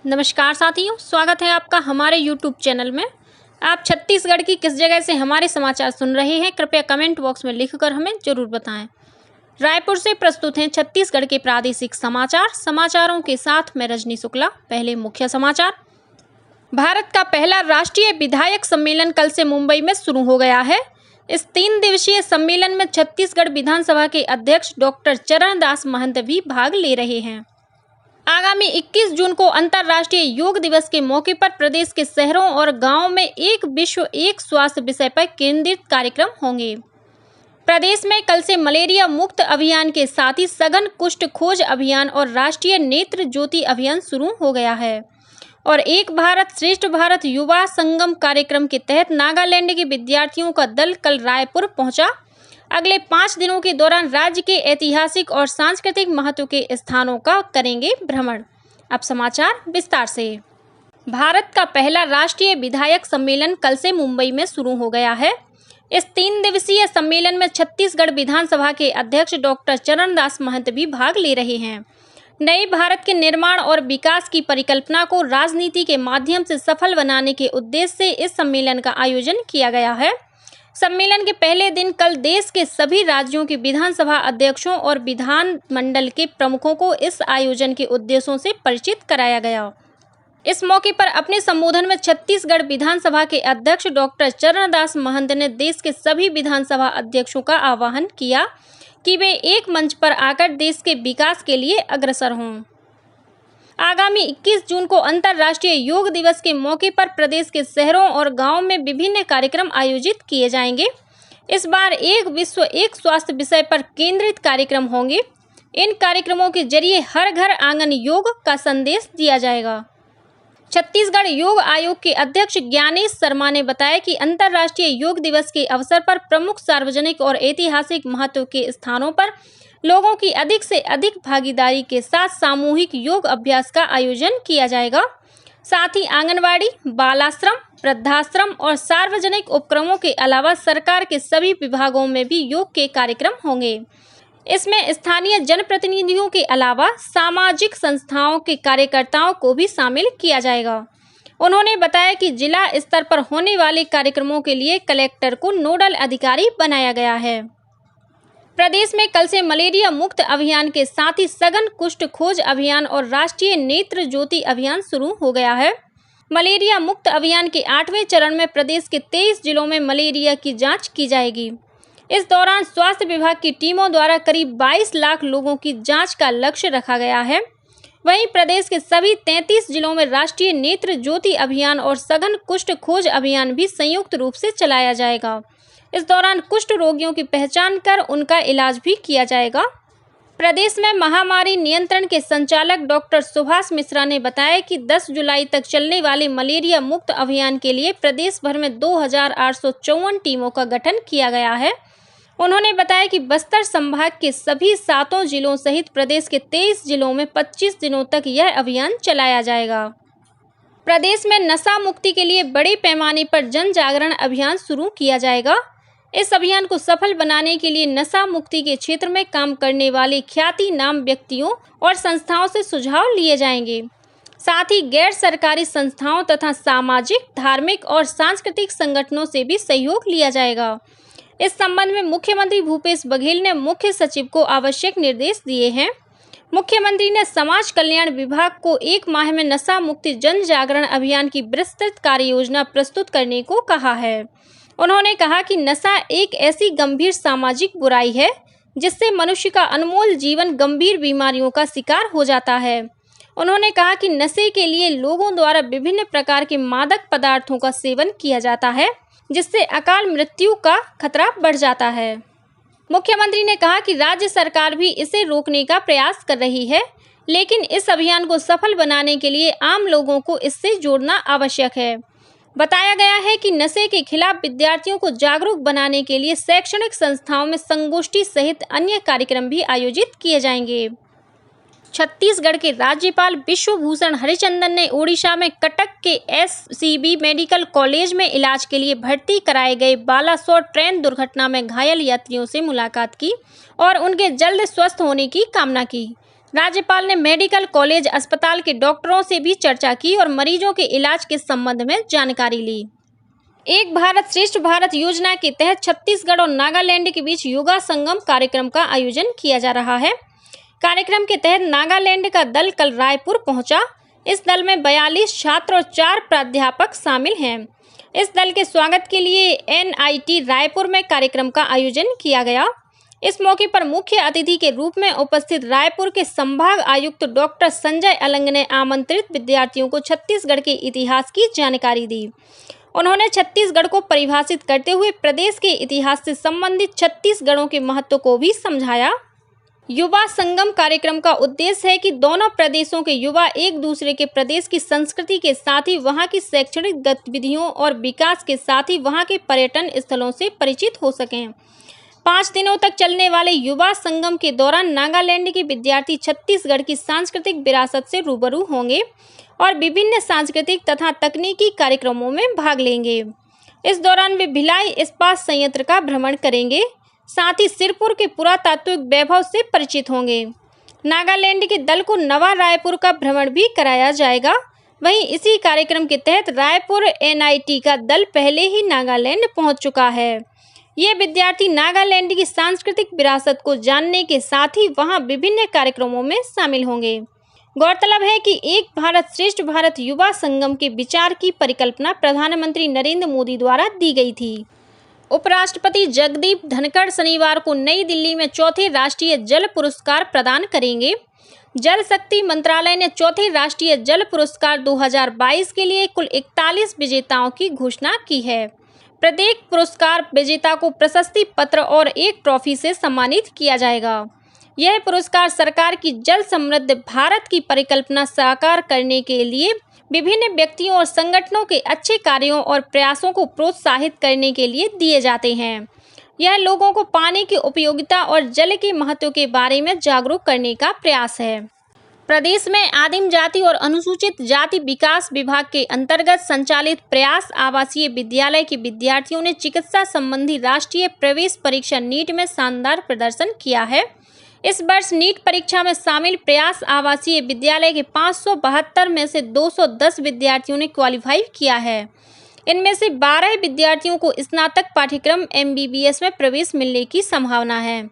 नमस्कार साथियों, स्वागत है आपका हमारे YouTube चैनल में। आप छत्तीसगढ़ की किस जगह से हमारे समाचार सुन रहे हैं, कृपया कमेंट बॉक्स में लिखकर हमें जरूर बताएं। रायपुर से प्रस्तुत हैं छत्तीसगढ़ के प्रादेशिक समाचार। समाचारों के साथ मैं रजनी शुक्ला। पहले मुख्य समाचार। भारत का पहला राष्ट्रीय विधायक सम्मेलन कल से मुंबई में शुरू हो गया है। इस 3 दिवसीय सम्मेलन में छत्तीसगढ़ विधानसभा के अध्यक्ष डॉक्टर चरणदास महंत भी भाग ले रहे हैं। आगामी 21 जून को अंतर्राष्ट्रीय योग दिवस के मौके पर प्रदेश के शहरों और गांवों में एक विश्व एक स्वास्थ्य विषय पर केंद्रित कार्यक्रम होंगे। प्रदेश में कल से मलेरिया मुक्त अभियान के साथ ही सघन कुष्ठ खोज अभियान और राष्ट्रीय नेत्र ज्योति अभियान शुरू हो गया है। और एक भारत श्रेष्ठ भारत युवा संगम कार्यक्रम के तहत नागालैंड के विद्यार्थियों का दल कल रायपुर पहुंचा। अगले 5 दिनों के दौरान राज्य के ऐतिहासिक और सांस्कृतिक महत्व के स्थानों का करेंगे भ्रमण। अब समाचार विस्तार से। भारत का पहला राष्ट्रीय विधायक सम्मेलन कल से मुंबई में शुरू हो गया है। इस 3 दिवसीय सम्मेलन में छत्तीसगढ़ विधानसभा के अध्यक्ष डॉक्टर चरणदास महंत भी भाग ले रहे हैं। नए भारत के निर्माण और विकास की परिकल्पना को राजनीति के माध्यम से सफल बनाने के उद्देश्य से इस सम्मेलन का आयोजन किया गया है। सम्मेलन के पहले दिन कल देश के सभी राज्यों के विधानसभा अध्यक्षों और विधान मंडल के प्रमुखों को इस आयोजन के उद्देश्यों से परिचित कराया गया। इस मौके पर अपने संबोधन में छत्तीसगढ़ विधानसभा के अध्यक्ष डॉक्टर चरणदास महंत ने देश के सभी विधानसभा अध्यक्षों का आह्वान किया कि वे एक मंच पर आकर देश के विकास के लिए अग्रसर हों। आगामी 21 जून को अंतर्राष्ट्रीय योग दिवस के मौके पर प्रदेश के शहरों और गांवों में विभिन्न कार्यक्रम आयोजित किए जाएंगे। इस बार एक विश्व एक स्वास्थ्य विषय पर केंद्रित कार्यक्रम होंगे। इन कार्यक्रमों के जरिए हर घर आंगन योग का संदेश दिया जाएगा। छत्तीसगढ़ योग आयोग के अध्यक्ष ज्ञानेश शर्मा ने बताया कि अंतर्राष्ट्रीय योग दिवस के अवसर पर प्रमुख सार्वजनिक और ऐतिहासिक महत्व के स्थानों पर लोगों की अधिक से अधिक भागीदारी के साथ सामूहिक योग अभ्यास का आयोजन किया जाएगा। साथ ही आंगनवाड़ी, बालाश्रम, वृद्धाश्रम और सार्वजनिक उपक्रमों के अलावा सरकार के सभी विभागों में भी योग के कार्यक्रम होंगे। इसमें स्थानीय जनप्रतिनिधियों के अलावा सामाजिक संस्थाओं के कार्यकर्ताओं को भी शामिल किया जाएगा। उन्होंने बताया कि जिला स्तर पर होने वाले कार्यक्रमों के लिए कलेक्टर को नोडल अधिकारी बनाया गया है। प्रदेश में कल से मलेरिया मुक्त अभियान के साथ ही सघन कुष्ठ खोज अभियान और राष्ट्रीय नेत्र ज्योति अभियान शुरू हो गया है। मलेरिया मुक्त अभियान के 8वें चरण में प्रदेश के 23 जिलों में मलेरिया की जांच की जाएगी। इस दौरान स्वास्थ्य विभाग की टीमों द्वारा करीब 22 लाख लोगों की जांच का लक्ष्य रखा गया है। वहीं प्रदेश के सभी 33 जिलों में राष्ट्रीय नेत्र ज्योति अभियान और सघन कुष्ठ खोज अभियान भी संयुक्त रूप से चलाया जाएगा। इस दौरान कुष्ठ रोगियों की पहचान कर उनका इलाज भी किया जाएगा। प्रदेश में महामारी नियंत्रण के संचालक डॉक्टर सुभाष मिश्रा ने बताया कि 10 जुलाई तक चलने वाले मलेरिया मुक्त अभियान के लिए प्रदेश भर में 2854 टीमों का गठन किया गया है। उन्होंने बताया कि बस्तर संभाग के सभी 7 जिलों सहित प्रदेश के 23 जिलों में 25 दिनों तक यह अभियान चलाया जाएगा। प्रदेश में नशा मुक्ति के लिए बड़े पैमाने पर जन जागरण अभियान शुरू किया जाएगा। इस अभियान को सफल बनाने के लिए नशा मुक्ति के क्षेत्र में काम करने वाले ख्याति नाम व्यक्तियों और संस्थाओं से सुझाव लिए जाएंगे। साथ ही गैर सरकारी संस्थाओं तथा सामाजिक, धार्मिक और सांस्कृतिक संगठनों से भी सहयोग लिया जाएगा। इस संबंध में मुख्यमंत्री भूपेश बघेल ने मुख्य सचिव को आवश्यक निर्देश दिए हैं। मुख्यमंत्री ने समाज कल्याण विभाग को 1 माह में नशा मुक्ति जन जागरण अभियान की विस्तृत कार्य योजना प्रस्तुत करने को कहा है। उन्होंने कहा कि नशा एक ऐसी गंभीर सामाजिक बुराई है जिससे मनुष्य का अनमोल जीवन गंभीर बीमारियों का शिकार हो जाता है। उन्होंने कहा कि नशे के लिए लोगों द्वारा विभिन्न प्रकार के मादक पदार्थों का सेवन किया जाता है, जिससे अकाल मृत्यु का खतरा बढ़ जाता है। मुख्यमंत्री ने कहा कि राज्य सरकार भी इसे रोकने का प्रयास कर रही है, लेकिन इस अभियान को सफल बनाने के लिए आम लोगों को इससे जोड़ना आवश्यक है। बताया गया है कि नशे के खिलाफ विद्यार्थियों को जागरूक बनाने के लिए शैक्षणिक संस्थाओं में संगोष्ठी सहित अन्य कार्यक्रम भी आयोजित किए जाएंगे। छत्तीसगढ़ के राज्यपाल विश्वभूषण हरिचंदन ने ओडिशा में कटक के SCB मेडिकल कॉलेज में इलाज के लिए भर्ती कराए गए बालासोर ट्रेन दुर्घटना में घायल यात्रियों से मुलाकात की और उनके जल्द स्वस्थ होने की कामना की। राज्यपाल ने मेडिकल कॉलेज अस्पताल के डॉक्टरों से भी चर्चा की और मरीजों के इलाज के संबंध में जानकारी ली। एक भारत श्रेष्ठ भारत योजना के तहत छत्तीसगढ़ और नागालैंड के बीच युवा संगम कार्यक्रम का आयोजन किया जा रहा है। कार्यक्रम के तहत नागालैंड का दल कल रायपुर पहुंचा। इस दल में 42 छात्र और 4 प्राध्यापक शामिल हैं। इस दल के स्वागत के लिए NIT रायपुर में कार्यक्रम का आयोजन किया गया। इस मौके पर मुख्य अतिथि के रूप में उपस्थित रायपुर के संभाग आयुक्त डॉक्टर संजय अलंग ने आमंत्रित विद्यार्थियों को छत्तीसगढ़ के इतिहास की जानकारी दी। उन्होंने छत्तीसगढ़ को परिभाषित करते हुए प्रदेश के इतिहास से संबंधित छत्तीसगढ़ों के महत्व को भी समझाया। युवा संगम कार्यक्रम का उद्देश्य है कि दोनों प्रदेशों के युवा एक दूसरे के प्रदेश की संस्कृति के साथ ही वहां की शैक्षणिक गतिविधियों और विकास के साथ ही वहां के पर्यटन स्थलों से परिचित हो सकें। 5 दिनों तक चलने वाले युवा संगम के दौरान नागालैंड के विद्यार्थी छत्तीसगढ़ की सांस्कृतिक विरासत से रूबरू होंगे और विभिन्न सांस्कृतिक तथा तकनीकी कार्यक्रमों में भाग लेंगे। इस दौरान वे भिलाई इस्पात संयंत्र का भ्रमण करेंगे, साथ ही सिरपुर के पुरातात्विक वैभव से परिचित होंगे। नागालैंड के दल को नवा रायपुर का भ्रमण भी कराया जाएगा। वहीं इसी कार्यक्रम के तहत रायपुर NIT का दल पहले ही नागालैंड पहुंच चुका है। ये विद्यार्थी नागालैंड की सांस्कृतिक विरासत को जानने के साथ ही वहां विभिन्न कार्यक्रमों में शामिल होंगे। गौरतलब है कि एक भारत श्रेष्ठ भारत युवा संगम के विचार की परिकल्पना प्रधानमंत्री नरेंद्र मोदी द्वारा दी गई थी। उपराष्ट्रपति जगदीप धनखड़ शनिवार को नई दिल्ली में चौथे राष्ट्रीय जल पुरस्कार प्रदान करेंगे। जल शक्ति मंत्रालय ने चौथे राष्ट्रीय जल पुरस्कार 2022 के लिए कुल 41 विजेताओं की घोषणा की है। प्रत्येक पुरस्कार विजेता को प्रशस्ति पत्र और एक ट्रॉफी से सम्मानित किया जाएगा। यह पुरस्कार सरकार की जल समृद्ध भारत की परिकल्पना साकार करने के लिए विभिन्न व्यक्तियों और संगठनों के अच्छे कार्यों और प्रयासों को प्रोत्साहित करने के लिए दिए जाते हैं। यह लोगों को पानी की उपयोगिता और जल के महत्व के बारे में जागरूक करने का प्रयास है। प्रदेश में आदिम जाति और अनुसूचित जाति विकास विभाग के अंतर्गत संचालित प्रयास आवासीय विद्यालय के विद्यार्थियों ने चिकित्सा संबंधी राष्ट्रीय प्रवेश परीक्षा नीट में शानदार प्रदर्शन किया है। इस वर्ष नीट परीक्षा में शामिल प्रयास आवासीय विद्यालय के 572 में से 210 विद्यार्थियों ने क्वालिफाई किया है। इनमें से 12 विद्यार्थियों को स्नातक पाठ्यक्रम MBBS में प्रवेश मिलने की संभावना है।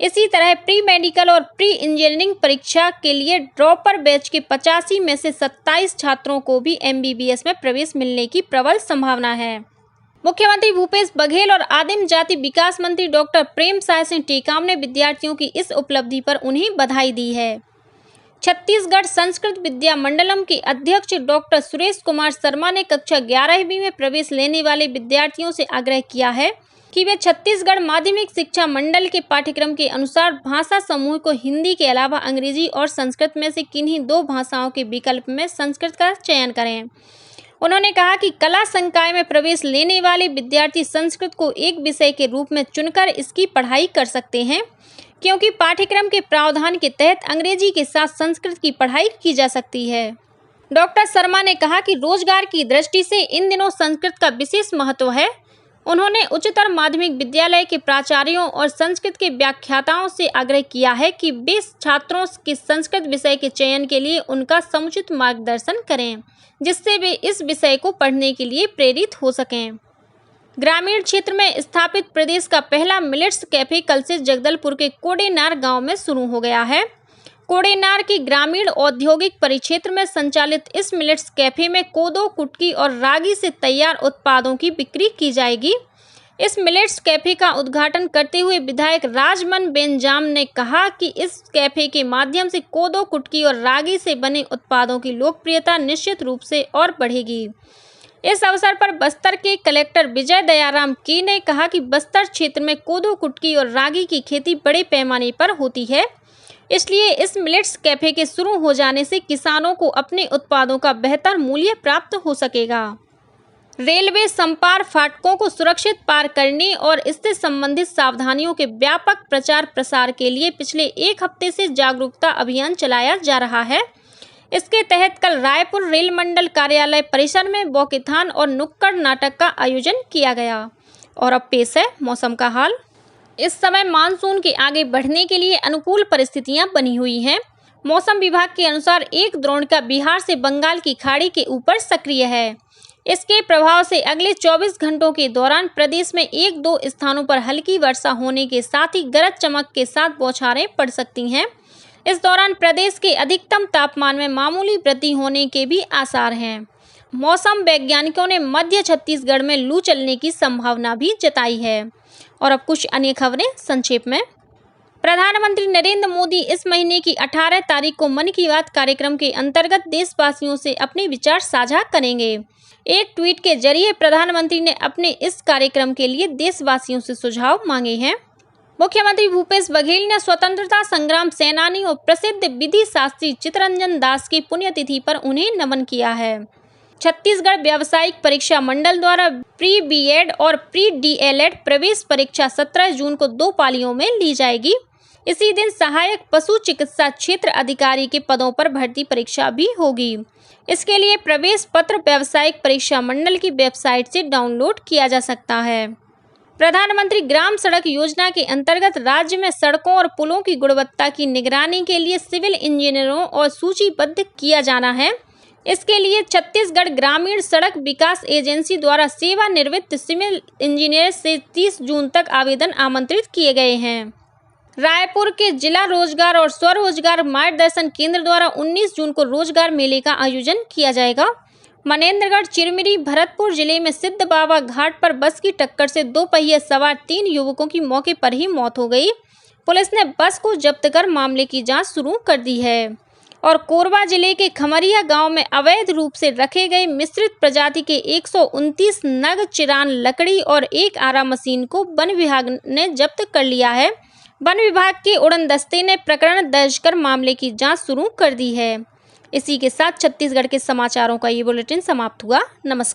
इसी तरह प्री मेडिकल और प्री इंजीनियरिंग परीक्षा के लिए ड्रॉपर बैच के 85 में से 27 छात्रों को भी MBBS में प्रवेश मिलने की प्रबल संभावना है। मुख्यमंत्री भूपेश बघेल और आदिम जाति विकास मंत्री डॉक्टर प्रेमसाय सिंह टेकाम ने विद्यार्थियों की इस उपलब्धि पर उन्हें बधाई दी है। छत्तीसगढ़ संस्कृत विद्या मंडलम के अध्यक्ष डॉक्टर सुरेश कुमार शर्मा ने कक्षा 11वीं में प्रवेश लेने वाले विद्यार्थियों से आग्रह किया है कि वे छत्तीसगढ़ माध्यमिक शिक्षा मंडल के पाठ्यक्रम के अनुसार भाषा समूह को हिंदी के अलावा अंग्रेजी और संस्कृत में से किन्हीं 2 भाषाओं के विकल्प में संस्कृत का चयन करें। उन्होंने कहा कि कला संकाय में प्रवेश लेने वाले विद्यार्थी संस्कृत को एक विषय के रूप में चुनकर इसकी पढ़ाई कर सकते हैं, क्योंकि पाठ्यक्रम के प्रावधान के तहत अंग्रेजी के साथ संस्कृत की पढ़ाई की जा सकती है। डॉक्टर शर्मा ने कहा कि रोजगार की दृष्टि से इन दिनों संस्कृत का विशेष महत्व है। उन्होंने उच्चतर माध्यमिक विद्यालय के प्राचार्यों और संस्कृत के व्याख्याताओं से आग्रह किया है कि वे छात्रों के संस्कृत विषय के चयन के लिए उनका समुचित मार्गदर्शन करें, जिससे वे इस विषय को पढ़ने के लिए प्रेरित हो सकें। ग्रामीण क्षेत्र में स्थापित प्रदेश का पहला मिलेट्स कैफे कल से जगदलपुर के कोडेनार गांव में शुरू हो गया है। कोडेनार के ग्रामीण औद्योगिक परिक्षेत्र में संचालित इस मिलेट्स कैफे में कोदो, कुटकी और रागी से तैयार उत्पादों की बिक्री की जाएगी। इस मिलेट्स कैफे का उद्घाटन करते हुए विधायक राजमन बेंजाम ने कहा कि इस कैफे के माध्यम से कोदो, कुटकी और रागी से बने उत्पादों की लोकप्रियता निश्चित रूप से और बढ़ेगी। इस अवसर पर बस्तर के कलेक्टर विजय दयाराम के ने कहा कि बस्तर क्षेत्र में कोदो, कुटकी और रागी की खेती बड़े पैमाने पर होती है, इसलिए इस मिलेट्स कैफे के शुरू हो जाने से किसानों को अपने उत्पादों का बेहतर मूल्य प्राप्त हो सकेगा। रेलवे संपार फाटकों को सुरक्षित पार करने और इससे संबंधित सावधानियों के व्यापक प्रचार प्रसार के लिए पिछले 1 हफ्ते से जागरूकता अभियान चलाया जा रहा है। इसके तहत कल रायपुर रेल मंडल कार्यालय परिसर में वॉकेथॉन और नुक्कड़ नाटक का आयोजन किया गया। और अब पेश है मौसम का हाल। इस समय मानसून के आगे बढ़ने के लिए अनुकूल परिस्थितियां बनी हुई हैं। मौसम विभाग के अनुसार एक द्रोणिका बिहार से बंगाल की खाड़ी के ऊपर सक्रिय है। इसके प्रभाव से अगले 24 घंटों के दौरान प्रदेश में 1-2 स्थानों पर हल्की वर्षा होने के साथ ही गरज चमक के साथ बौछारें पड़ सकती हैं। इस दौरान प्रदेश के अधिकतम तापमान में मामूली वृद्धि होने के भी आसार हैं। मौसम वैज्ञानिकों ने मध्य छत्तीसगढ़ में लू चलने की संभावना भी जताई है। और अब कुछ अन्य खबरें संक्षेप में। प्रधानमंत्री नरेंद्र मोदी इस महीने की 18 तारीख को मन की बात कार्यक्रम के अंतर्गत देशवासियों से अपने विचार साझा करेंगे। एक ट्वीट के जरिए प्रधानमंत्री ने अपने इस कार्यक्रम के लिए देशवासियों से सुझाव मांगे हैं। मुख्यमंत्री भूपेश बघेल ने स्वतंत्रता संग्राम सेनानी और प्रसिद्ध विधि शास्त्री चित्तरंजन दास की पुण्यतिथि पर उन्हें नमन किया है। छत्तीसगढ़ व्यावसायिक परीक्षा मंडल द्वारा प्री बीएड और प्री डीएलएड प्रवेश परीक्षा 17 जून को 2 पालियों में ली जाएगी। इसी दिन सहायक पशु चिकित्सा क्षेत्र अधिकारी के पदों पर भर्ती परीक्षा भी होगी। इसके लिए प्रवेश पत्र व्यावसायिक परीक्षा मंडल की वेबसाइट से डाउनलोड किया जा सकता है। प्रधानमंत्री ग्राम सड़क योजना के अंतर्गत राज्य में सड़कों और पुलों की गुणवत्ता की निगरानी के लिए सिविल इंजीनियरों और सूचीबद्ध किया जाना है। इसके लिए छत्तीसगढ़ ग्रामीण सड़क विकास एजेंसी द्वारा सेवानिवृत्त सिविल इंजीनियर से 30 जून तक आवेदन आमंत्रित किए गए हैं। रायपुर के जिला रोजगार और स्वरोजगार मार्गदर्शन केंद्र द्वारा 19 जून को रोजगार मेले का आयोजन किया जाएगा। मनेन्द्रगढ़, चिरमिरी, भरतपुर जिले में सिद्ध बाबा घाट पर बस की टक्कर से 2 पहिए सवार 3 युवकों की मौके पर ही मौत हो गई। पुलिस ने बस को जब्त कर मामले की जांच शुरू कर दी है। और कोरबा जिले के खमरिया गांव में अवैध रूप से रखे गए मिश्रित प्रजाति के 129 नग चिरान लकड़ी और 1 आरा मशीन को वन विभाग ने जब्त कर लिया है। वन विभाग के उड़न दस्ते ने प्रकरण दर्ज कर मामले की जांच शुरू कर दी है। इसी के साथ छत्तीसगढ़ के समाचारों का ये बुलेटिन समाप्त हुआ। नमस्कार।